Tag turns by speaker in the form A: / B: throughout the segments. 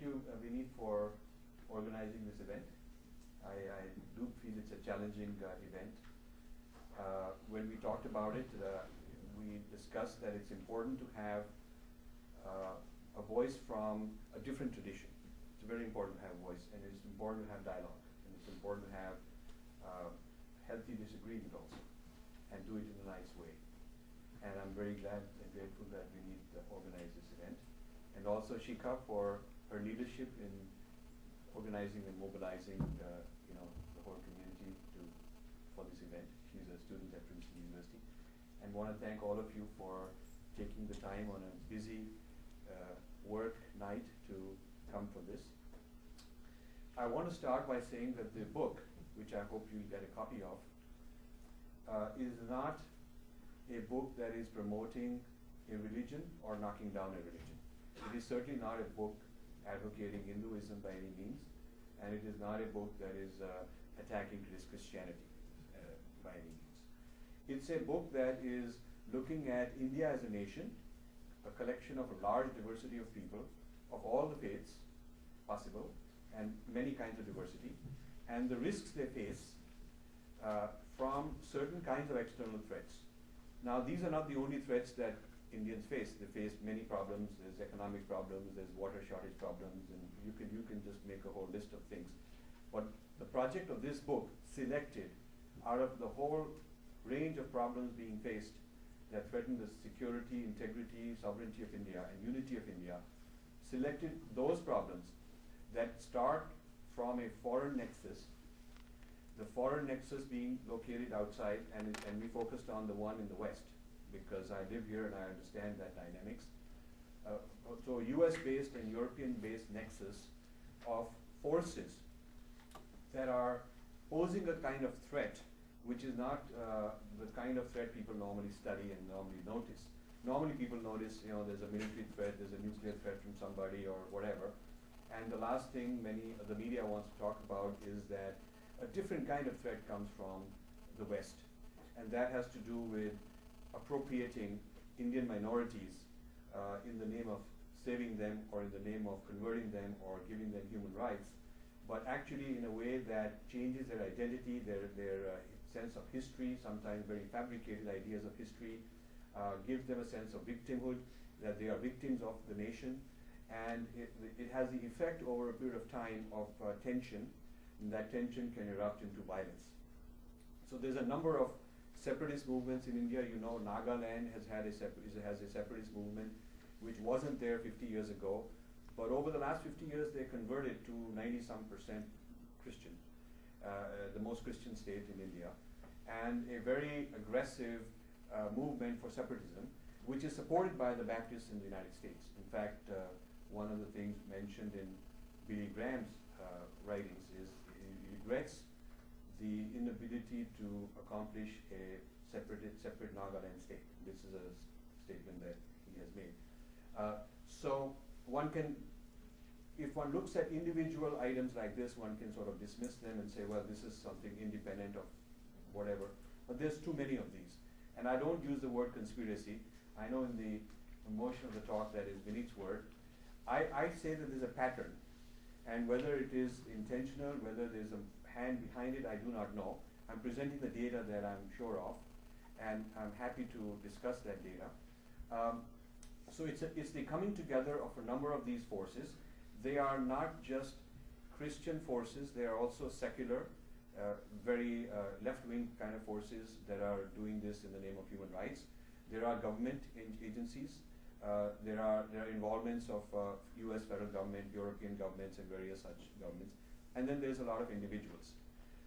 A: you, Vinit, for organizing this event. I do feel it's a challenging event. When we talked about it, we discussed that it's important to have a voice from a different tradition. It's very important to have voice, and it's important to have dialogue, and it's important to have healthy disagreement also, and do it in a nice way. And I'm very glad and grateful that we need to organize this event. And also Shikha for her leadership in organizing and mobilizing the whole community for this event. She's a student at Princeton University. And want to thank all of you for taking the time on a busy work night to come for this. I want to start by saying that the book, which I hope you'll get a copy of, is not a book that is promoting a religion or knocking down a religion. It is certainly not a book advocating Hinduism by any means, and it is not a book that is attacking Christianity by any means. It's a book that is looking at India as a nation, a collection of a large diversity of people, of all the faiths possible, and many kinds of diversity, and the risks they face from certain kinds of external threats. Now, these are not the only threats that Indians face. They face many problems. There's economic problems, there's water shortage problems, and you can just make a whole list of things. But the project of this book selected out of the whole range of problems being faced that threaten the security, integrity, sovereignty of India, and unity of India, selected those problems that start from a foreign nexus, the foreign nexus being located outside, and we focused on the one in the West, because I live here and I understand that dynamics. So US-based and European-based nexus of forces that are posing a kind of threat which is not the kind of threat people normally study and normally notice. Normally people notice, there's a military threat, there's a nuclear threat from somebody or whatever. And the last thing the media wants to talk about is that a different kind of threat comes from the West. And that has to do with appropriating Indian minorities in the name of saving them, or in the name of converting them, or giving them human rights, but actually in a way that changes their identity, their sense of history, sometimes very fabricated ideas of history, gives them a sense of victimhood, that they are victims of the nation, and it has the effect over a period of time of tension, and that tension can erupt into violence. So there's a number of separatist movements in India. Nagaland has a separatist movement which wasn't there 50 years ago, but over the last 50 years they converted to 90-some% Christian, the most Christian state in India, and a very aggressive movement for separatism, which is supported by the Baptists in the United States. In fact, one of the things mentioned in Billy Graham's writings is he regrets the inability to accomplish a separate Nagaland state. This is a statement that he has made. So one can, if one looks at individual items like this, one can sort of dismiss them and say, well, this is something independent of whatever. But there's too many of these. And I don't use the word conspiracy. I know in the emotion of the talk that is Vinit's word. I say that there's a pattern. And whether it is intentional, whether there's a hand behind it, I do not know. I'm presenting the data that I'm sure of, and I'm happy to discuss that data. So it's the coming together of a number of these forces. They are not just Christian forces, they are also secular, very left-wing kind of forces that are doing this in the name of human rights. There are government agencies. There are involvements of US federal government, European governments, and various such governments. And then there's a lot of individuals.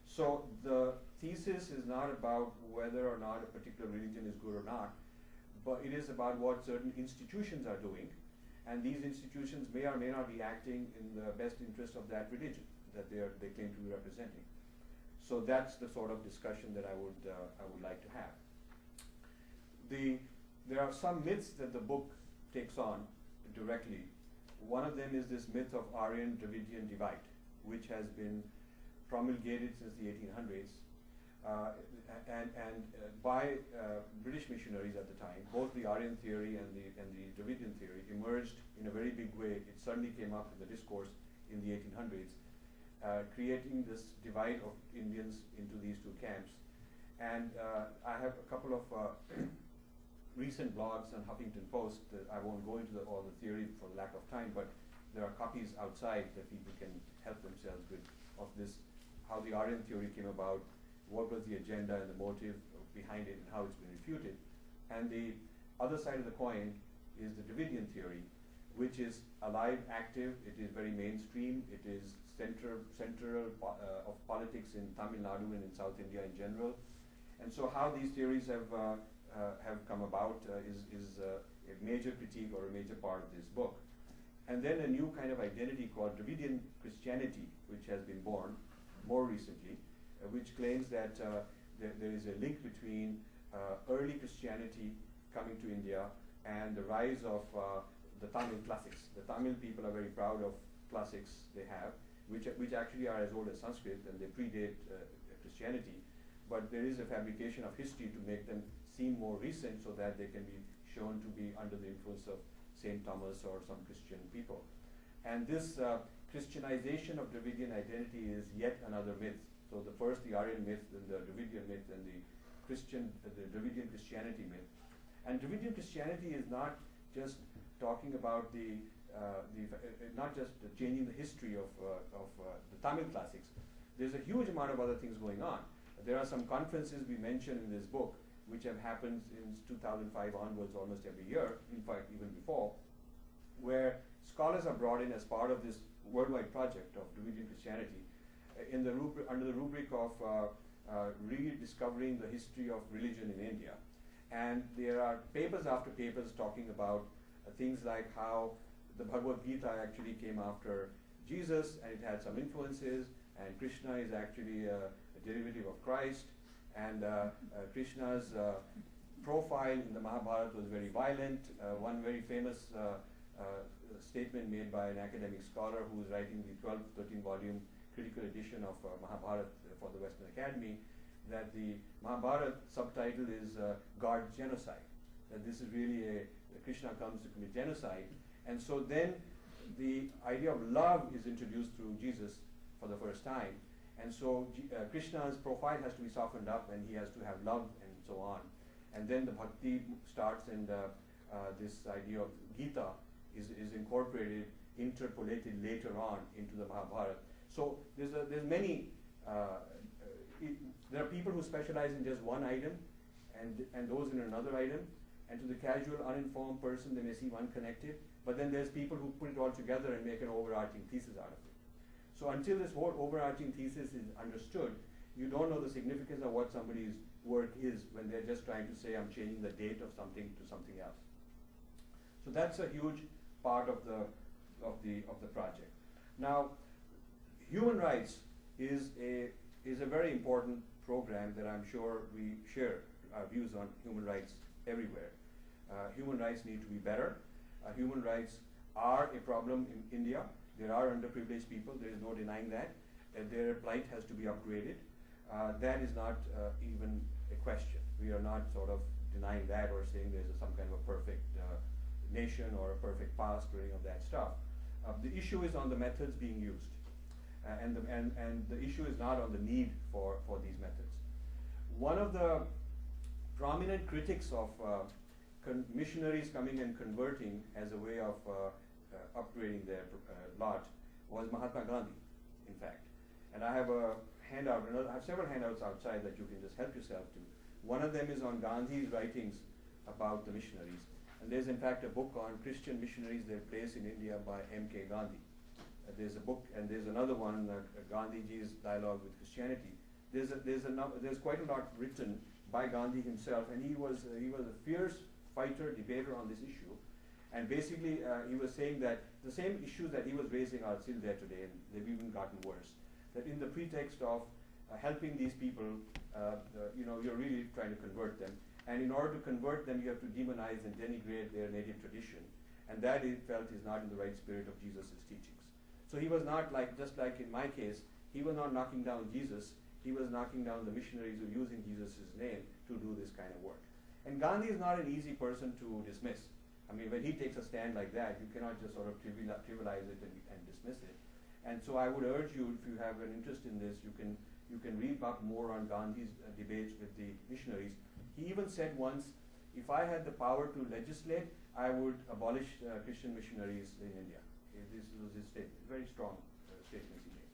A: So the thesis is not about whether or not a particular religion is good or not, but it is about what certain institutions are doing, and these institutions may or may not be acting in the best interest of that religion that they claim to be representing. So that's the sort of discussion that I would like to have. There are some myths that the book takes on directly. One of them is this myth of Aryan-Dravidian divide, which has been promulgated since the 1800s and by British missionaries at the time. Both the Aryan theory and the Dravidian theory emerged emerged in a very big way. It certainly came up in the discourse in the 1800s, creating this divide of Indians into these two camps. And I have a couple of recent blogs on Huffington Post. I won't go into all the theory for lack of time, but there are copies outside that people can help themselves with of this, how the Aryan theory came about, what was the agenda and the motive behind it, and how it's been refuted. And the other side of the coin is the Dravidian theory, which is alive, active, it is very mainstream, it is central of politics in Tamil Nadu and in South India in general. And so how these theories have come about is a major critique or a major part of this book. And then a new kind of identity called Dravidian Christianity, which has been born more recently, which claims that there is a link between early Christianity coming to India and the rise of the Tamil classics. The Tamil people are very proud of classics they have, which actually are as old as Sanskrit, and they predate Christianity. But there is a fabrication of history to make them seem more recent so that they can be shown to be under the influence of St. Thomas or some Christian people. And this Christianization of Dravidian identity is yet another myth. So the first, the Aryan myth, then the Dravidian myth, and the Dravidian Christianity myth. And Dravidian Christianity is not just talking about not just changing the history of the Tamil classics. There's a huge amount of other things going on. There are some conferences we mentioned in this book, which have happened since 2005 onwards almost every year, in fact even before, where scholars are brought in as part of this worldwide project of Dravidian Christianity under the rubric of rediscovering the history of religion in India. And there are papers after papers talking about things like how the Bhagavad Gita actually came after Jesus and it had some influences, and Krishna is actually a derivative of Christ, and Krishna's profile in the Mahabharata was very violent. One very famous statement made by an academic scholar who was writing the 13 volume critical edition of Mahabharata for the Western Academy, that the Mahabharata subtitle is God's genocide. That this is really Krishna comes to commit genocide. And so then the idea of love is introduced through Jesus for the first time. And so Krishna's profile has to be softened up, and he has to have love and so on. And then the bhakti starts, and this idea of Gita is incorporated, interpolated later on into the Mahabharata. So there's many, there are people who specialize in just one item and those in another item. And to the casual, uninformed person, they may seem unconnected. But then there's people who put it all together and make an overarching thesis out of it. So until this whole overarching thesis is understood, you don't know the significance of what somebody's work is when they're just trying to say, I'm changing the date of something to something else. So that's a huge part of the project. Now, human rights is a very important program that I'm sure we share our views on human rights everywhere. Human rights need to be better. Human rights are a problem in India. There are underprivileged people, there is no denying that. Their plight has to be upgraded. That is not even a question. We are not sort of denying that or saying there's some kind of a perfect nation or a perfect past or any of that stuff. The issue is on the methods being used. And the issue is not on the need for these methods. One of the prominent critics of missionaries coming and converting as a way of upgrading their lot was Mahatma Gandhi, in fact. And I have a handout, I have several handouts outside that you can just help yourself to. One of them is on Gandhi's writings about the missionaries. And there's in fact a book on Christian missionaries, their place in India, by M.K. Gandhi. There's a book, and there's another one, Gandhiji's Dialogue with Christianity. There's quite a lot written by Gandhi himself, and he was a fierce fighter, debater on this issue. And basically, he was saying that the same issues that he was raising are still there today, and they've even gotten worse. That in the pretext of helping these people, you're really trying to convert them. And in order to convert them, you have to demonize and denigrate their native tradition. And that, he felt, is not in the right spirit of Jesus' teachings. So he was not just like in my case, he was not knocking down Jesus, he was knocking down the missionaries who are using Jesus' name to do this kind of work. And Gandhi is not an easy person to dismiss. I mean, when he takes a stand like that, you cannot just sort of trivialize it and dismiss it. And so I would urge you, if you have an interest in this, you can read up more on Gandhi's debates with the missionaries. He even said once, if I had the power to legislate, I would abolish Christian missionaries in India. Okay, this was his statement, very strong statements he made.